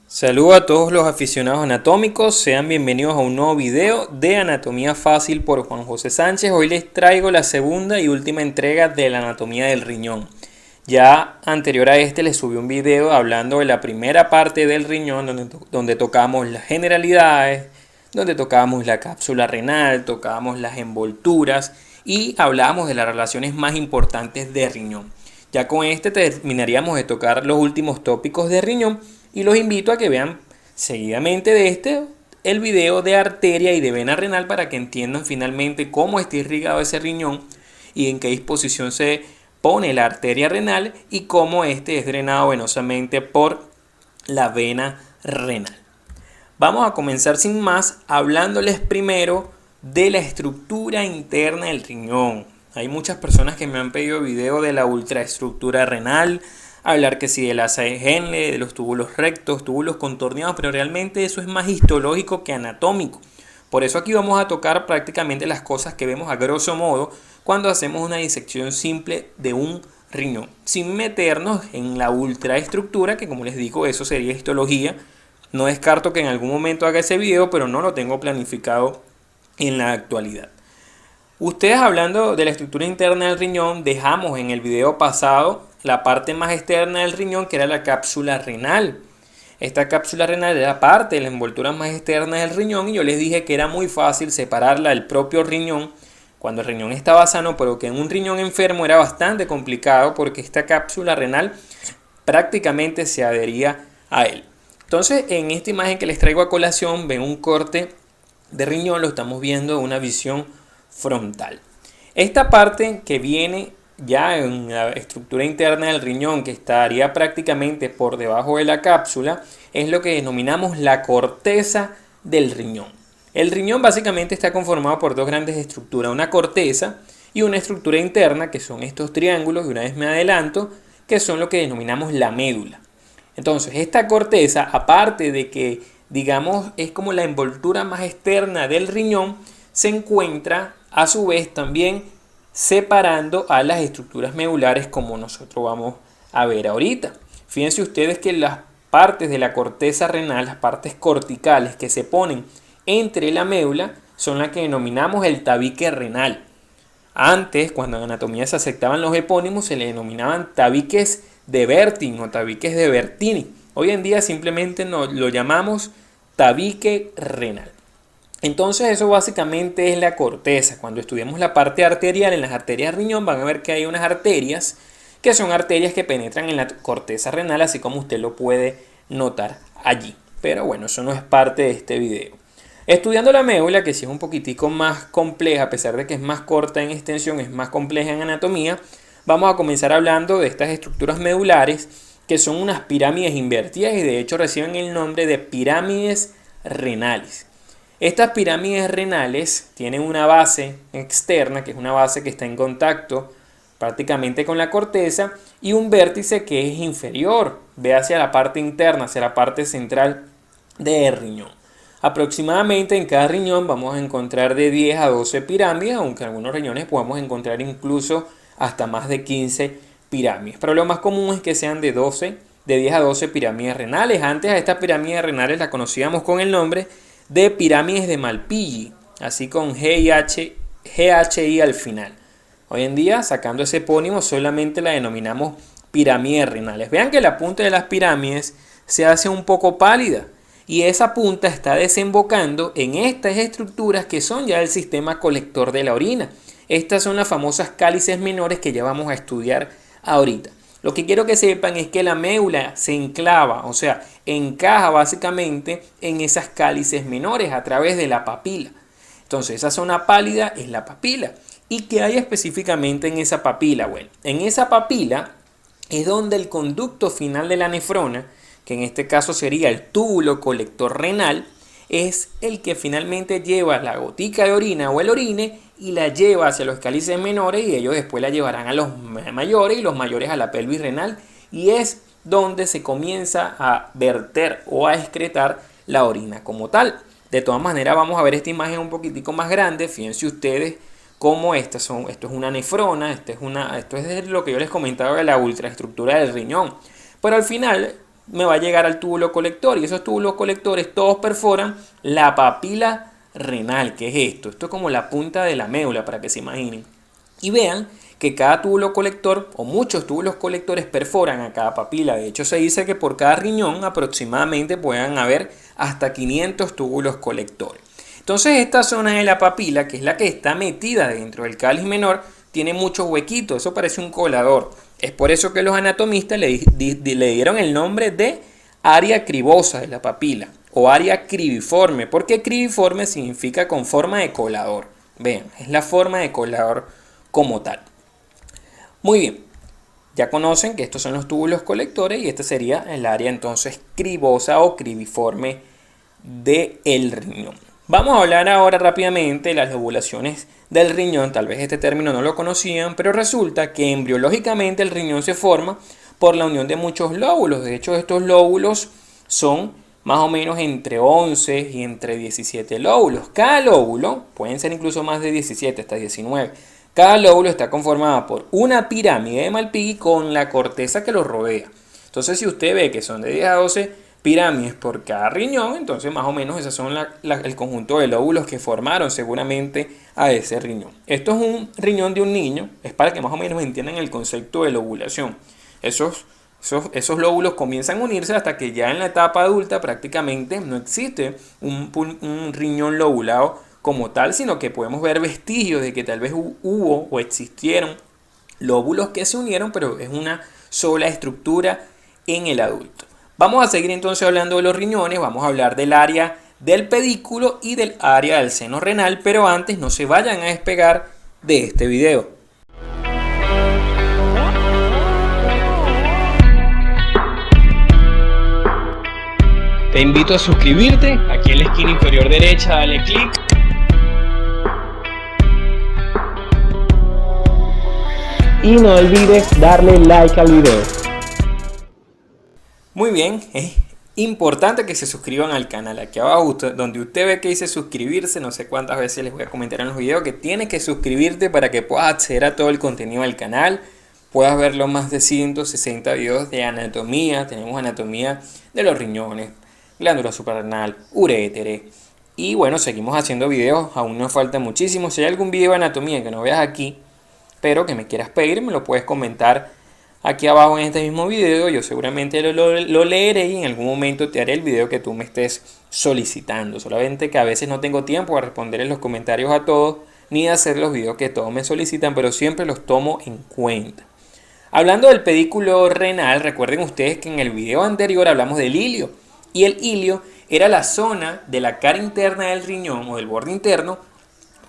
Saludos a todos los aficionados anatómicos, sean bienvenidos a un nuevo video de Anatomía Fácil por Juan José Sánchez. Hoy les traigo la segunda y última entrega de la anatomía del riñón. Ya anterior a este les subí un video hablando de la primera parte del riñón donde tocamos las generalidades, donde tocábamos la cápsula renal, tocábamos las envolturas y hablábamos de las relaciones más importantes del riñón. Ya con este terminaríamos de tocar los últimos tópicos de riñón y los invito a que vean seguidamente de este el video de arteria y de vena renal para que entiendan finalmente cómo está irrigado ese riñón y en qué disposición se pone la arteria renal y cómo este es drenado venosamente por la vena renal. Vamos a comenzar sin más hablándoles primero de la estructura interna del riñón. Hay muchas personas que me han pedido video de la ultraestructura renal, hablar que sí de la CGN, de los túbulos rectos, túbulos contorneados, pero realmente eso es más histológico que anatómico. Por eso aquí vamos a tocar prácticamente las cosas que vemos a grosso modo cuando hacemos una disección simple de un riñón, sin meternos en la ultraestructura, que como les digo, eso sería histología. No descarto que en algún momento haga ese video, pero no lo tengo planificado en la actualidad. Ustedes hablando de la estructura interna del riñón, dejamos en el video pasado la parte más externa del riñón, que era la cápsula renal. Esta cápsula renal era parte de la envoltura más externa del riñón y yo les dije que era muy fácil separarla del propio riñón cuando el riñón estaba sano, pero que en un riñón enfermo era bastante complicado porque esta cápsula renal prácticamente se adhería a él. Entonces, en esta imagen que les traigo a colación, ven un corte de riñón, lo estamos viendo en una visión frontal. Esta parte que viene ya en la estructura interna del riñón, que estaría prácticamente por debajo de la cápsula, es lo que denominamos la corteza del riñón. El riñón básicamente está conformado por dos grandes estructuras, una corteza y una estructura interna, que son estos triángulos, y una vez me adelanto, que son lo que denominamos la médula. Entonces, esta corteza, aparte de que, digamos, es como la envoltura más externa del riñón, se encuentra a su vez también separando a las estructuras medulares, como nosotros vamos a ver ahorita. Fíjense ustedes que las partes de la corteza renal, las partes corticales que se ponen entre la médula, son las que denominamos el tabique renal. Antes, cuando en anatomía se aceptaban los epónimos, se le denominaban tabiques de Bertin o tabiques de Bertini. Hoy en día simplemente lo llamamos tabique renal. Entonces eso básicamente es la corteza. Cuando estudiamos la parte arterial, en las arterias riñón van a ver que hay unas arterias que son arterias que penetran en la corteza renal, así como usted lo puede notar allí. Pero bueno, eso no es parte de este video. Estudiando la médula, que sí es un poquitico más compleja, a pesar de que es más corta en extensión, es más compleja en anatomía, vamos a comenzar hablando de estas estructuras medulares, que son unas pirámides invertidas y de hecho reciben el nombre de pirámides renales. Estas pirámides renales tienen una base externa, que es una base que está en contacto prácticamente con la corteza, y un vértice que es inferior, ve hacia la parte interna, hacia la parte central del riñón. Aproximadamente en cada riñón vamos a encontrar de 10 a 12 pirámides, aunque en algunos riñones podemos encontrar incluso hasta más de 15 pirámides. Pero lo más común es que sean de 10 a 12 pirámides renales. Antes a estas pirámides renales las conocíamos con el nombre de pirámides de Malpighi, así con GHI al final. Hoy en día, sacando ese epónimo, solamente la denominamos pirámides renales. Vean que la punta de las pirámides se hace un poco pálida y esa punta está desembocando en estas estructuras que son ya el sistema colector de la orina. Estas son las famosas cálices menores que ya vamos a estudiar ahorita. Lo que quiero que sepan es que la médula se enclava, o sea, encaja básicamente en esas cálices menores a través de la papila. Entonces, esa zona pálida es la papila. ¿Y qué hay específicamente en esa papila? Bueno, en esa papila es donde el conducto final de la nefrona, que en este caso sería el túbulo colector renal, es el que finalmente lleva la gotica de orina o el orine y la lleva hacia los cálices menores y ellos después la llevarán a los mayores y los mayores a la pelvis renal, y es donde se comienza a verter o a excretar la orina como tal. De todas maneras vamos a ver esta imagen un poquitico más grande. Fíjense ustedes cómo esto es una nefrona, esto es lo que yo les comentaba de la ultraestructura del riñón. Pero al final me va a llegar al túbulo colector y esos túbulos colectores todos perforan la papila renal. ¿Qué es esto? Esto es como la punta de la médula, para que se imaginen. Y vean que cada túbulo colector o muchos túbulos colectores perforan a cada papila. De hecho, se dice que por cada riñón aproximadamente puedan haber hasta 500 túbulos colectores. Entonces esta zona de la papila, que es la que está metida dentro del cáliz menor, tiene muchos huequitos. Eso parece un colador. Es por eso que los anatomistas le dieron el nombre de área cribosa de la papila o área cribiforme, porque cribiforme significa con forma de colador. Vean, es la forma de colador como tal. Muy bien, ya conocen que estos son los túbulos colectores y este sería el área entonces cribosa o cribiforme del riñón. Vamos a hablar ahora rápidamente de las lobulaciones del riñón. Tal vez este término no lo conocían, pero resulta que embriológicamente el riñón se forma por la unión de muchos lóbulos. De hecho, estos lóbulos son más o menos entre 11 y entre 17 lóbulos. Cada lóbulo, pueden ser incluso más de 17, hasta 19. Cada lóbulo está conformado por una pirámide de Malpighi con la corteza que lo rodea. Entonces, si usted ve que son de 10 a 12 pirámides por cada riñón, entonces más o menos esos son el conjunto de lóbulos que formaron seguramente a ese riñón. Esto es un riñón de un niño, es para que más o menos entiendan el concepto de lobulación. Esos lóbulos comienzan a unirse hasta que ya en la etapa adulta prácticamente no existe un riñón lobulado como tal, sino que podemos ver vestigios de que tal vez hubo o existieron lóbulos que se unieron, pero es una sola estructura en el adulto. Vamos a seguir entonces hablando de los riñones, vamos a hablar del área del pedículo y del área del seno renal, pero antes no se vayan a despegar de este video. Te invito a suscribirte, aquí en la esquina inferior derecha dale clic. Y no olvides darle like al video. Muy bien, es importante que se suscriban al canal. Aquí abajo donde usted ve que dice suscribirse, no sé cuántas veces les voy a comentar en los videos que tienes que suscribirte para que puedas acceder a todo el contenido del canal. Puedas ver los más de 160 videos de anatomía. Tenemos anatomía de los riñones, glándula suprarrenal, uréter. Y bueno, seguimos haciendo videos, aún nos falta muchísimo. Si hay algún video de anatomía que no veas aquí, pero que me quieras pedir, me lo puedes comentar aquí abajo en este mismo video. Yo seguramente lo leeré y en algún momento te haré el video que tú me estés solicitando. Solamente que a veces no tengo tiempo a responder en los comentarios a todos, ni a hacer los videos que todos me solicitan, pero siempre los tomo en cuenta. Hablando del pedículo renal, recuerden ustedes que en el video anterior hablamos del ilio. Y el ilio era la zona de la cara interna del riñón o del borde interno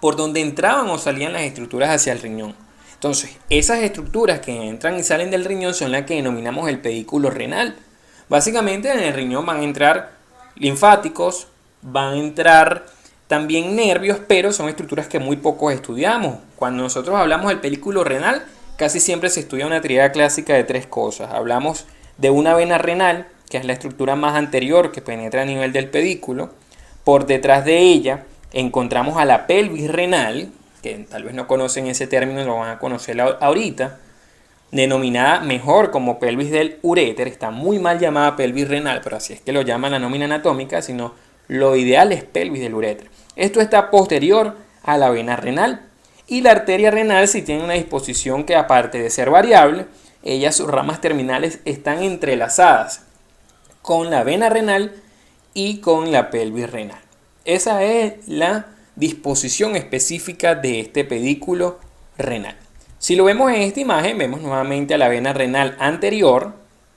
por donde entraban o salían las estructuras hacia el riñón. Entonces, esas estructuras que entran y salen del riñón son las que denominamos el pedículo renal. Básicamente en el riñón van a entrar linfáticos, van a entrar también nervios, pero son estructuras que muy pocos estudiamos. Cuando nosotros hablamos del pedículo renal, casi siempre se estudia una tríada clásica de tres cosas. Hablamos de una vena renal, que es la estructura más anterior que penetra a nivel del pedículo. Por detrás de ella encontramos a la pelvis renal, que tal vez no conocen ese término, lo van a conocer ahorita, denominada mejor como pelvis del uréter. Está muy mal llamada pelvis renal, pero así es que lo llaman la nómina anatómica, sino lo ideal es pelvis del uréter. Esto está posterior a la vena renal. Y la arteria renal sí tiene una disposición que, aparte de ser variable, sus ramas terminales están entrelazadas con la vena renal y con la pelvis renal. Esa es la disposición específica de este pedículo renal. Si lo vemos en esta imagen, vemos nuevamente a la vena renal anterior.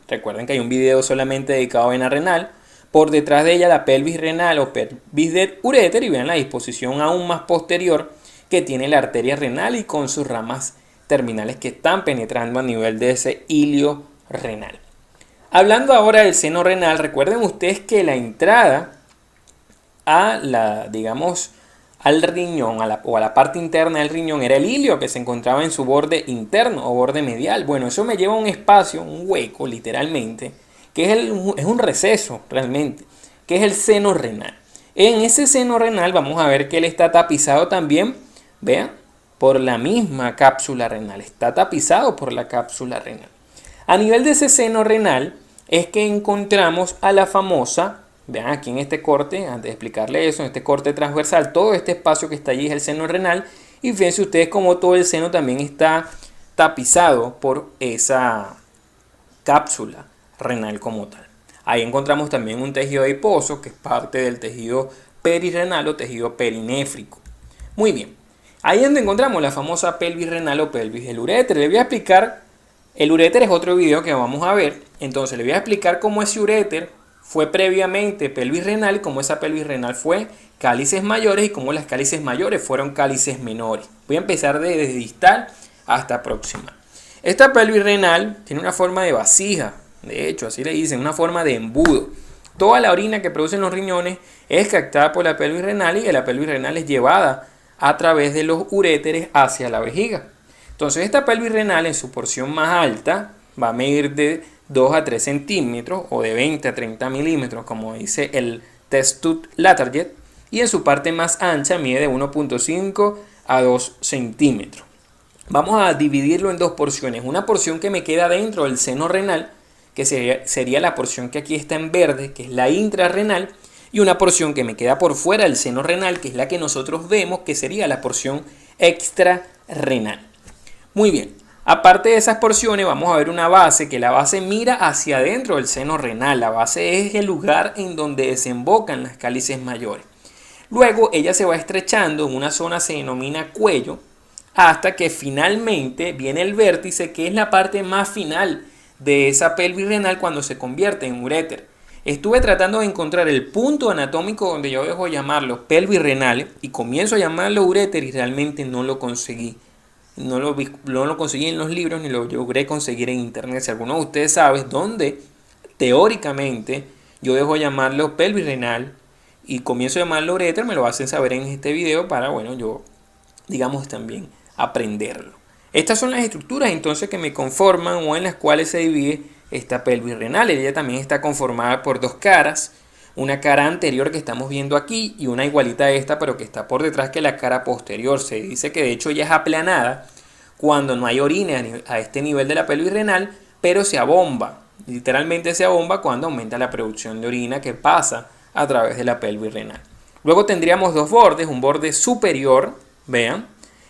Recuerden que hay un video solamente dedicado a vena renal. Por detrás de ella la pelvis renal o pelvis del uréter, y vean la disposición aún más posterior que tiene la arteria renal y con sus ramas terminales que están penetrando a nivel de ese ilio renal. Hablando ahora del seno renal, recuerden ustedes que la entrada al riñón o a la parte interna del riñón era el ilio que se encontraba en su borde interno o borde medial. Bueno, eso me lleva a un espacio, un hueco literalmente, que es un receso realmente, que es el seno renal. En ese seno renal vamos a ver que él está tapizado también, vean, por la misma cápsula renal. Está tapizado por la cápsula renal. A nivel de ese seno renal, es que encontramos a la famosa, vean aquí en este corte, antes de explicarle eso, en este corte transversal, todo este espacio que está allí es el seno renal, y fíjense ustedes como todo el seno también está tapizado por esa cápsula renal como tal. Ahí encontramos también un tejido adiposo que es parte del tejido perirrenal o tejido perinéfrico. Muy bien, ahí es donde encontramos la famosa pelvis renal o pelvis del uréter. Le voy a explicar, el uréter es otro video que vamos a ver, entonces le voy a explicar cómo ese uréter fue previamente pelvis renal y cómo esa pelvis renal fue cálices mayores y cómo las cálices mayores fueron cálices menores. Voy a empezar desde distal hasta proximal. Esta pelvis renal tiene una forma de vasija, de hecho así le dicen, una forma de embudo. Toda la orina que producen los riñones es captada por la pelvis renal y la pelvis renal es llevada a través de los uréteres hacia la vejiga. Entonces esta pelvis renal en su porción más alta va a medir de 2 a 3 centímetros o de 20 a 30 milímetros, como dice el Test Tube Latarjet, y en su parte más ancha mide de 1.5 a 2 centímetros. Vamos a dividirlo en dos porciones. Una porción que me queda dentro del seno renal, que sería la porción que aquí está en verde, que es la intrarrenal, y una porción que me queda por fuera del seno renal, que es la que nosotros vemos, que sería la porción extrarrenal. Muy bien, aparte de esas porciones vamos a ver una base, que la base mira hacia adentro del seno renal. La base es el lugar en donde desembocan las cálices mayores. Luego ella se va estrechando en una zona que se denomina cuello, hasta que finalmente viene el vértice, que es la parte más final de esa pelvis renal cuando se convierte en uréter. Estuve tratando de encontrar el punto anatómico donde yo dejo llamarlo pelvis renal y comienzo a llamarlo uréter y realmente no lo conseguí. No lo conseguí en los libros ni lo logré conseguir en internet. Si alguno de ustedes sabe dónde teóricamente yo dejo llamarlo pelvis renal y comienzo a llamarlo uréter, me lo hacen saber en este video para, bueno, yo digamos también aprenderlo. Estas son las estructuras entonces que me conforman o en las cuales se divide esta pelvis renal. Ella también está conformada por dos caras, una cara anterior que estamos viendo aquí y una igualita a esta pero que está por detrás, que la cara posterior. Se dice que de hecho ella es aplanada cuando no hay orina a este nivel de la pelvis renal, pero se abomba, literalmente se abomba cuando aumenta la producción de orina que pasa a través de la pelvis renal. Luego tendríamos dos bordes, un borde superior, vean,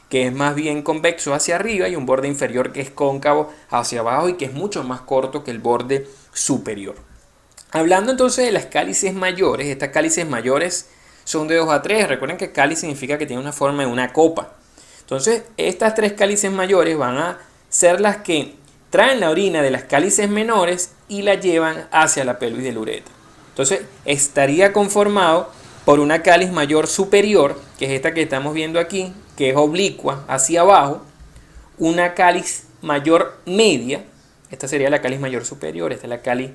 que es más bien convexo hacia arriba, y un borde inferior que es cóncavo hacia abajo y que es mucho más corto que el borde superior. Hablando entonces de las cálices mayores, estas cálices mayores son de 2 a 3. Recuerden que cáliz significa que tiene una forma de una copa. Entonces estas tres cálices mayores van a ser las que traen la orina de las cálices menores y la llevan hacia la pelvis del uréter. Entonces estaría conformado por una cáliz mayor superior, que es esta que estamos viendo aquí, que es oblicua hacia abajo, una cáliz mayor media, esta sería la cáliz mayor superior, esta es la cáliz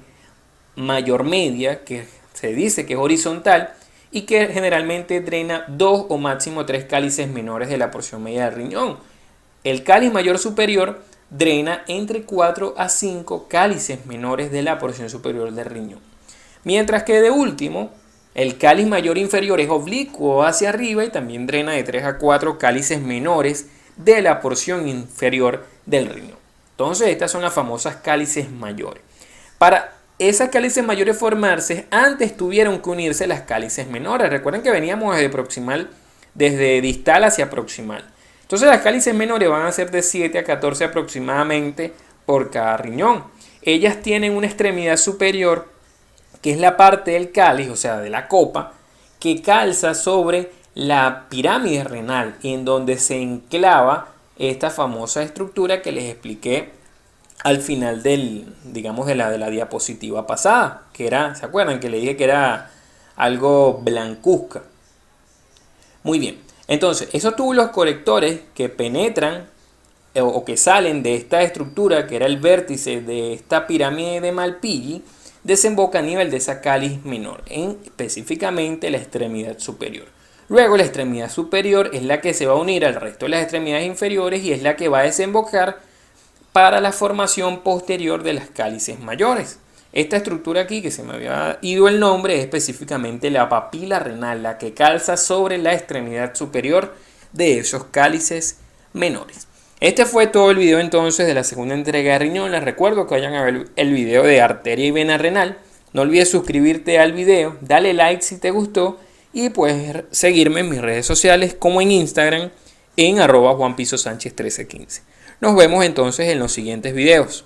mayor media, que se dice que es horizontal y que generalmente drena 2 o máximo 3 cálices menores de la porción media del riñón. El cáliz mayor superior drena entre 4 a 5 cálices menores de la porción superior del riñón. Mientras que de último, el cáliz mayor inferior es oblicuo hacia arriba y también drena de 3 a 4 cálices menores de la porción inferior del riñón. Entonces estas son las famosas cálices mayores. Para esas cálices mayores formarse, antes tuvieron que unirse las cálices menores. Recuerden que veníamos desde proximal, desde distal hacia proximal. Entonces las cálices menores van a ser de 7 a 14 aproximadamente por cada riñón. Ellas tienen una extremidad superior, que es la parte del cáliz, o sea, de la copa, que calza sobre la pirámide renal, en donde se enclava esta famosa estructura que les expliqué al final digamos, de la diapositiva pasada, que era, ¿se acuerdan? Que le dije que era algo blancuzca. Muy bien, entonces, esos túbulos colectores que penetran o que salen de esta estructura, que era el vértice de esta pirámide de Malpighi, desemboca a nivel de esa cáliz menor, en específicamente la extremidad superior. Luego la extremidad superior es la que se va a unir al resto de las extremidades inferiores y es la que va a desembocar para la formación posterior de las cálices mayores. Esta estructura aquí, que se me había ido el nombre, es específicamente la papila renal, la que calza sobre la extremidad superior de esos cálices menores. Este fue todo el video entonces de la segunda entrega de riñón. Les recuerdo que vayan a ver el video de arteria y vena renal. No olvides suscribirte al video, dale like si te gustó y puedes seguirme en mis redes sociales como en Instagram en @JuanPisoSánchez1315. Nos vemos entonces en los siguientes videos.